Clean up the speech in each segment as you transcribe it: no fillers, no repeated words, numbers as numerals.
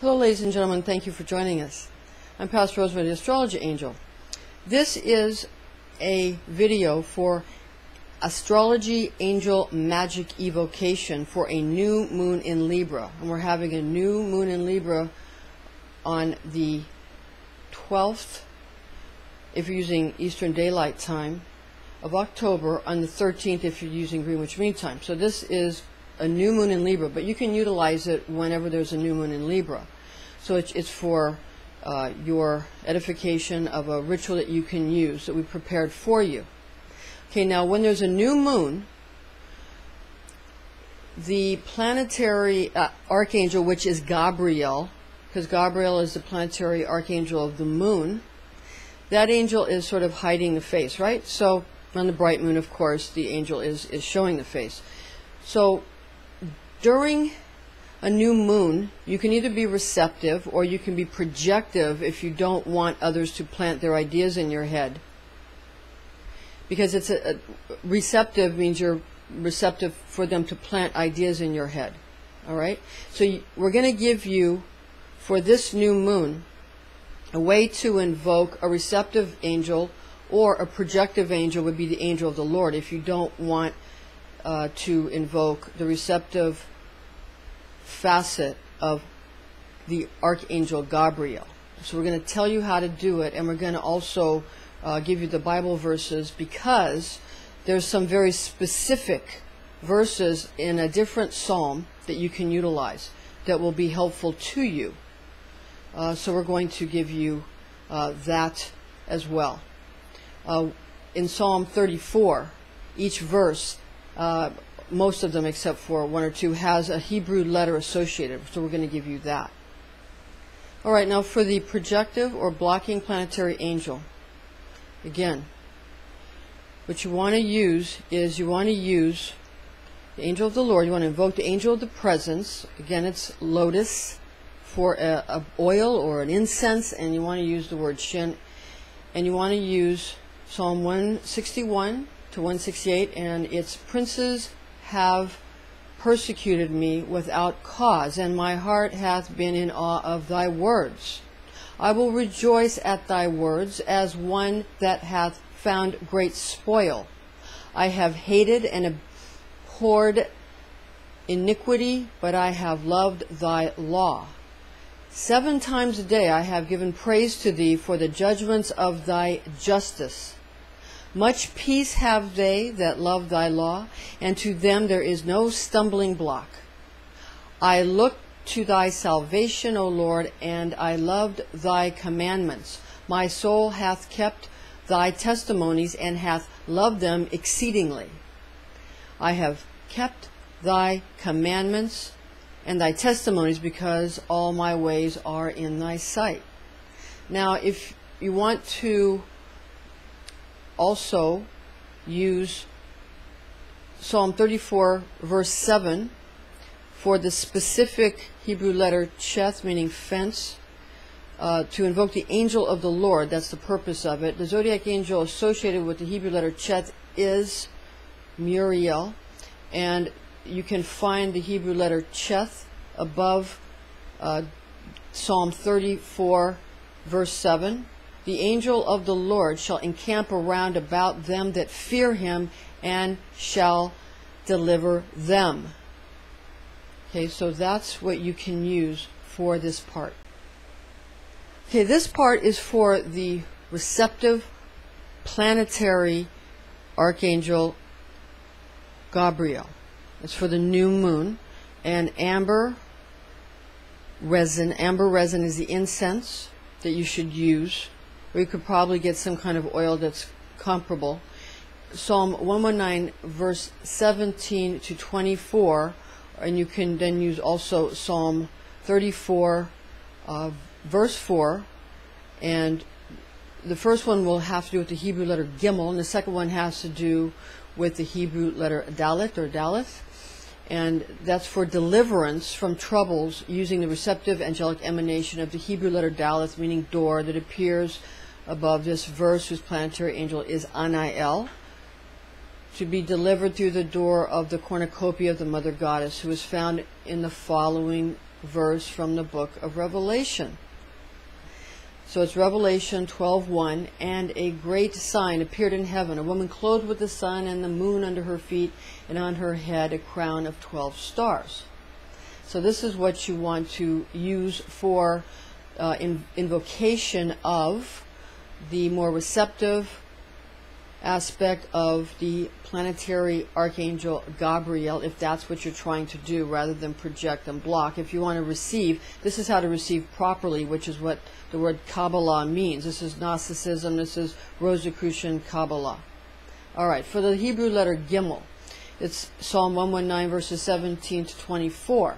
Hello ladies and gentlemen, thank you for joining us. I'm Pastor Rosemary, the Astrology Angel. This is a video for Astrology Angel Magick Evocation for a new moon in Libra. And we're having a new moon in Libra on the 12th, if you're using Eastern Daylight Time, of October, on the 13th if you're using Greenwich Mean Time. So this is a new moon in Libra, but you can utilize it whenever there's a new moon in Libra. So it's for your edification of a ritual that you can use, that we prepared for you. Okay, now when there's a new moon, the planetary archangel, which is Gabriel, because Gabriel is the planetary archangel of the moon, that angel is sort of hiding the face, right? So on the bright moon, of course, the angel is showing the face. So during a new moon, you can either be receptive or you can be projective if you don't want others to plant their ideas in your head. Because it's a receptive means you're receptive for them to plant ideas in your head. All right? So we're going to give you, for this new moon, a way to invoke a receptive angel, or a projective angel would be the angel of the Lord if you don't want to invoke the receptive facet of the Archangel Gabriel. So we're going to tell you how to do it, and we're going to also give you the Bible verses, because there's some very specific verses in a different psalm that you can utilize that will be helpful to you. So we're going to give you that as well. In Psalm 34, each verse, most of them except for one or two, has a Hebrew letter associated, so we're going to give you that. Alright, now for the projective or blocking planetary angel, again, what you want to use is you want to use the angel of the Lord. You want to invoke the angel of the presence. Again, it's lotus for a oil or an incense, and you want to use the word shin, and you want to use Psalm 161 to 168, and its princes have persecuted me without cause, and my heart hath been in awe of thy words. I will rejoice at thy words as one that hath found great spoil. I have hated and abhorred iniquity, but I have loved thy law. 7 times a day I have given praise to thee for the judgments of thy justice. Much peace have they that love thy law, and to them there is no stumbling block. I looked to thy salvation, O Lord, and I loved thy commandments. My soul hath kept thy testimonies, and hath loved them exceedingly. I have kept thy commandments and thy testimonies, because all my ways are in thy sight. Now, if you want to also use Psalm 34 verse 7 for the specific Hebrew letter cheth, meaning fence, to invoke the angel of the Lord. That's the purpose of it. The zodiac angel associated with the Hebrew letter cheth is Zuriel, and you can find the Hebrew letter cheth above Psalm 34 verse 7. The angel of the Lord shall encamp around about them that fear him, and shall deliver them. Okay, so that's what you can use for this part. Okay, this part is for the receptive planetary archangel Gabriel. It's for the new moon, and amber resin is the incense that you should use, or you could probably get some kind of oil that's comparable. Psalm 119 verse 17 to 24, and you can then use also Psalm 34 verse 4, and the first one will have to do with the Hebrew letter Gimel, and the second one has to do with the Hebrew letter Dalet or Daleth, and that's for deliverance from troubles using the receptive angelic emanation of the Hebrew letter Daleth, meaning door, that appears above this verse, whose planetary angel is Anael, to be delivered through the door of the cornucopia of the Mother Goddess, who is found in the following verse from the book of Revelation. So it's Revelation 12:1, and a great sign appeared in heaven, a woman clothed with the sun and the moon under her feet, and on her head a crown of 12 stars. So this is what you want to use for invocation of the more receptive aspect of the planetary Archangel Gabriel, if that's what you're trying to do, rather than project and block. If you want to receive, this is how to receive properly, which is what the word Kabbalah means. This is Gnosticism, this is Rosicrucian Kabbalah. Alright, for the Hebrew letter Gimel, it's Psalm 119 verses 17 to 24.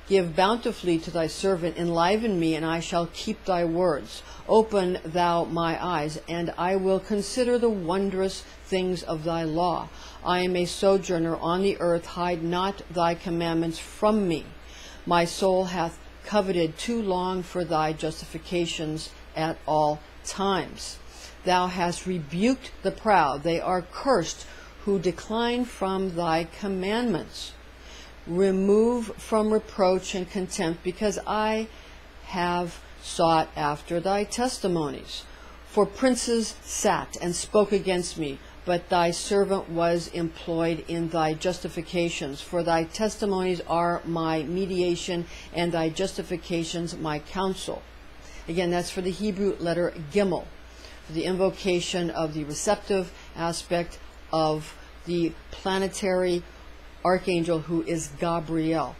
Give bountifully to thy servant, enliven me, and I shall keep thy words. Open thou my eyes, and I will consider the wondrous things of thy law. I am a sojourner on the earth, hide not thy commandments from me. My soul hath coveted too long for thy justifications at all times. Thou hast rebuked the proud, they are cursed who decline from thy commandments. Remove from reproach and contempt, because I have sought after thy testimonies. For princes sat and spoke against me, but thy servant was employed in thy justifications. For thy testimonies are my mediation, and thy justifications my counsel. Again, that's for the Hebrew letter Gimel, for the invocation of the receptive aspect of the planetary Archangel, who is Gabriel.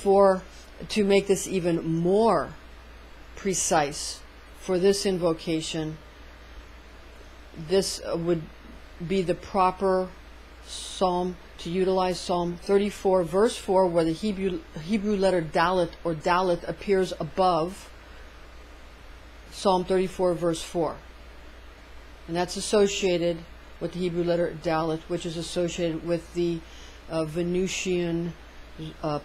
To make this even more precise, for this invocation, this would be the proper psalm to utilize, Psalm 34 verse 4, where the Hebrew letter Dalet or Dalet appears above Psalm 34 verse 4. And that's associated with the Hebrew letter Dalet, which is associated with the Venusian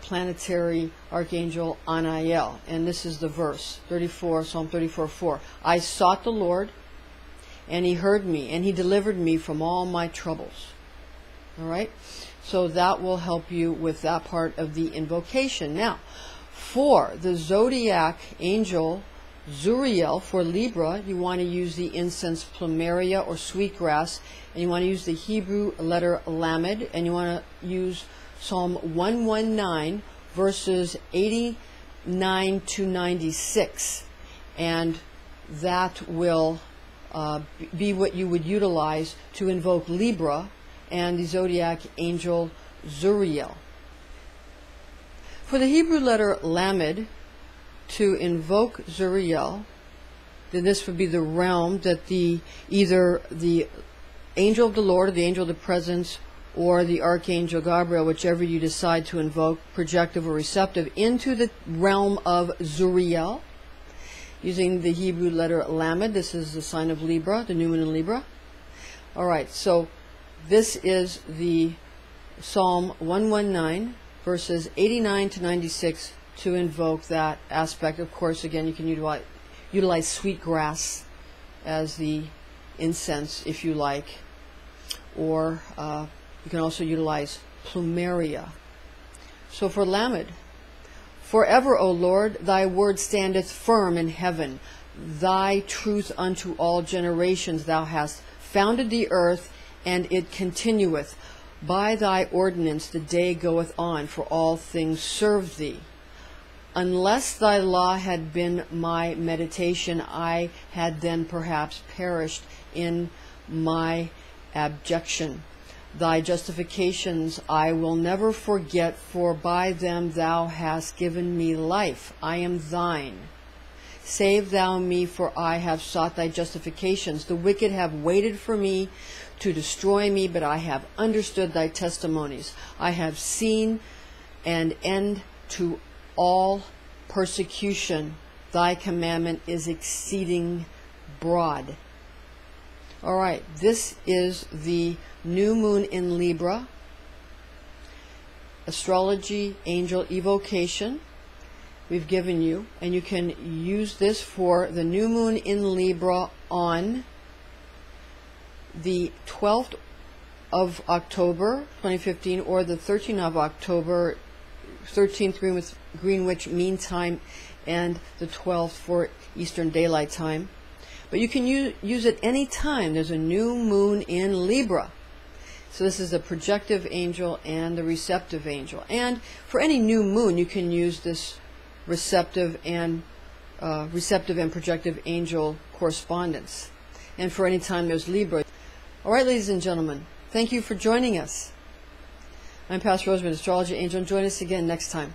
planetary Archangel Anael. And this is the verse, Psalm 34:4. I sought the Lord, and he heard me, and he delivered me from all my troubles. All right? So that will help you with that part of the invocation. Now, for the Zodiac angel Zuriel, for Libra, you want to use the incense plumeria or sweetgrass, and you want to use the Hebrew letter Lamed, and you want to use Psalm 119 verses 89 to 96, and that will be what you would utilize to invoke Libra and the Zodiac angel Zuriel. For the Hebrew letter Lamed, to invoke Zuriel, then this would be the realm that either the angel of the Lord, or the angel of the presence, or the Archangel Gabriel, whichever you decide to invoke, projective or receptive, into the realm of Zuriel, using the Hebrew letter Lamed. This is the sign of Libra, the new moon in Libra. Alright, so this is the Psalm 119, verses 89 to 96, to invoke that aspect. Of course, again, you can utilize sweetgrass as the incense if you like, or you can also utilize plumeria. So for Lamed, forever, O Lord, thy word standeth firm in heaven, thy truth unto all generations. Thou hast founded the earth, and it continueth. By thy ordinance the day goeth on, for all things serve thee. Unless thy law had been my meditation, I had then perhaps perished in my abjection. Thy justifications I will never forget, for by them thou hast given me life. I am thine. Save thou me, for I have sought thy justifications. The wicked have waited for me to destroy me, but I have understood thy testimonies. I have seen an end to all persecution. Thy commandment is exceeding broad. All right, this is the new moon in Libra, Astrology, Angel Evocation we've given you, and you can use this for the new moon in Libra on the 12th of October 2015 or the 13th of October 13th Greenwich Mean Time, and the 12th for Eastern Daylight Time. But you can use it any time there's a new moon in Libra. So this is the projective angel and the receptive angel. And for any new moon, you can use this receptive and projective angel correspondence. And for any time there's Libra. All right, ladies and gentlemen, thank you for joining us. I'm Pastor Rosemary, Astrology Angel, and join us again next time.